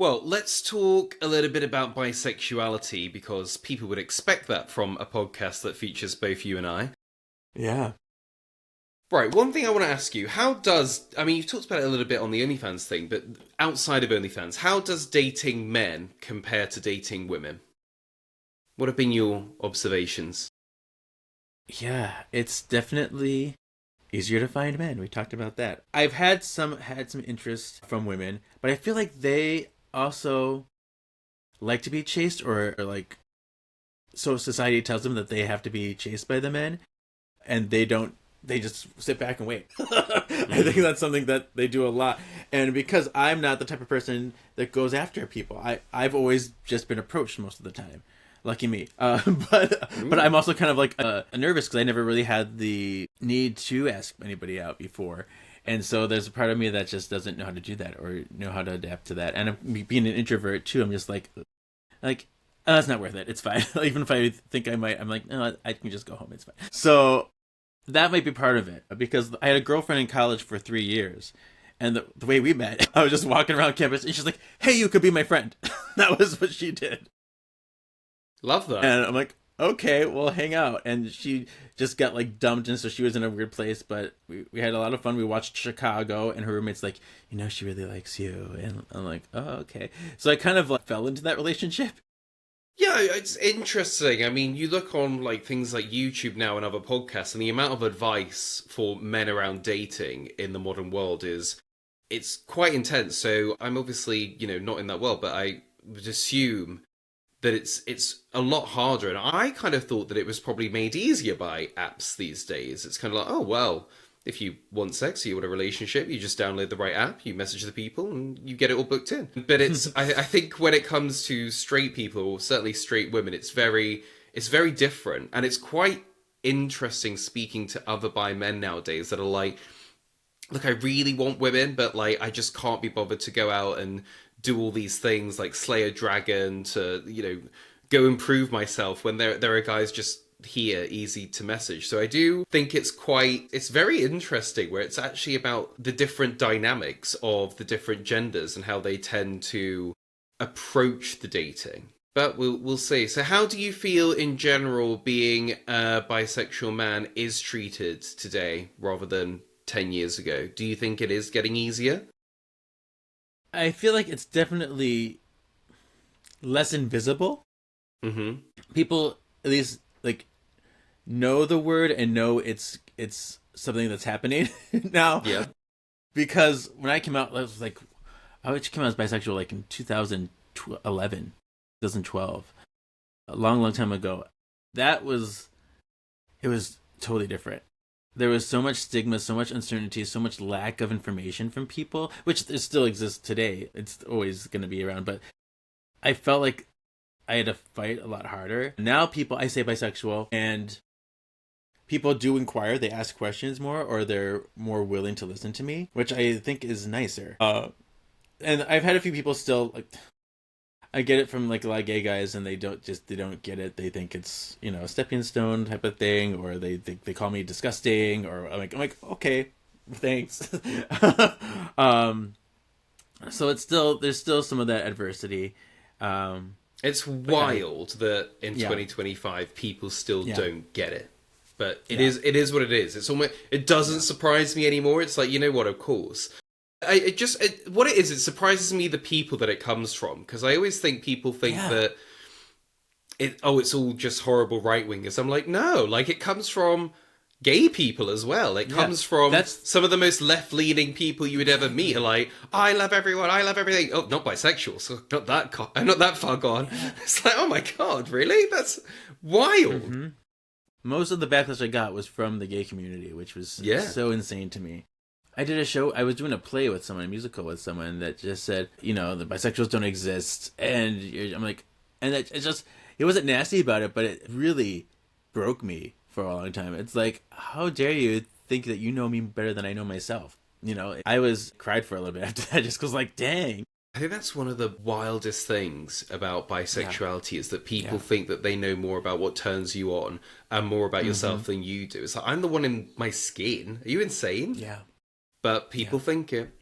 Well, let's talk a little bit about bisexuality because people would expect that from a podcast that features both you and I. Yeah. Right, one thing I want to ask you, you've talked about it a little bit on the OnlyFans thing, but outside of OnlyFans, how does dating men compare to dating women? What have been your observations? Yeah, it's definitely easier to find men. We talked about that. I've had some interest from women, but I feel like they also like to be chased or like so society tells them that they have to be chased by the men and they just sit back and wait. I think that's something that they do a lot. And because I'm not the type of person that goes after people, I've always just been approached most of the time. Lucky me. But I'm also kind of like nervous because I never really had the need to ask anybody out before. And so there's a part of me that just doesn't know how to do that or know how to adapt to that. And being an introvert too, I'm just like, oh, that's not worth it. It's fine. Even if I think I might, I'm like, no, I can just go home. It's fine. So that might be part of it because I had a girlfriend in college for 3 years. And the way we met, I was just walking around campus and she's like, hey, you could be my friend. That was what she did. Love that. And I'm like, okay, well, hang out. And she just got like dumped, and so she was in a weird place. But we had a lot of fun. We watched Chicago, and her roommate's like, she really likes you. And I'm like, oh, okay. So I kind of like fell into that relationship. Yeah, it's interesting. I mean, you look on like things like YouTube now and other podcasts, and the amount of advice for men around dating in the modern world it's quite intense. So I'm obviously, not in that world, but I would assume that it's a lot harder. And I kind of thought that it was probably made easier by apps these days. It's kind of like, oh, well, if you want sex, you want a relationship, you just download the right app, you message the people, and you get it all booked in. But I think when it comes to straight people, or certainly straight women, it's very different. And it's quite interesting speaking to other bi men nowadays that are like, look, I really want women, but like I just can't be bothered to go out and do all these things like slay a dragon to, go improve myself when there are guys just here easy to message. So I do think it's very interesting where it's actually about the different dynamics of the different genders and how they tend to approach the dating. But we'll see. So how do you feel in general being a bisexual man is treated today rather than 10 years ago? Do you think it is getting easier? I feel like it's definitely less invisible. Mm-hmm. People at least like know the word and know it's something that's happening now. Yeah. Because when I came out, I came out as bisexual like in 2011, 2012, a long time ago. It was totally different. There was so much stigma, so much uncertainty, so much lack of information from people, which still exists today. It's always going to be around, but I felt like I had to fight a lot harder. Now I say bisexual, and people do inquire, they ask questions more, or they're more willing to listen to me, which I think is nicer. And I've had a few people still like, I get it from like a lot of gay guys, and they don't get it. They think it's a stepping stone type of thing, or they call me disgusting, or I'm like okay, thanks. So there's still some of that adversity. It's wild that in 2025 people still don't get it. But it is what it is. It's almost, it doesn't surprise me anymore. It's like, you know what, of course. What it is, it surprises me the people that it comes from, because I always think people think that it's all just horrible right wingers. I'm like, no, like it comes from gay people as well. It comes from some of the most left leaning people you would ever meet. Are like, I love everyone, I love everything. Oh, not bisexual, so not that far gone. It's like, oh my god, really? That's wild. Mm-hmm. Most of the backlash I got was from the gay community, which was so insane to me. I did a show, I was doing a play with someone, a musical with someone that just said, the bisexuals don't exist. And I'm like, and it wasn't nasty about it, but it really broke me for a long time. It's like, how dare you think that you know me better than I know myself? I cried for a little bit after that, just because like, dang. I think that's one of the wildest things about bisexuality is that people think that they know more about what turns you on and more about yourself than you do. It's like, I'm the one in my skin. Are you insane? Yeah. But people think it.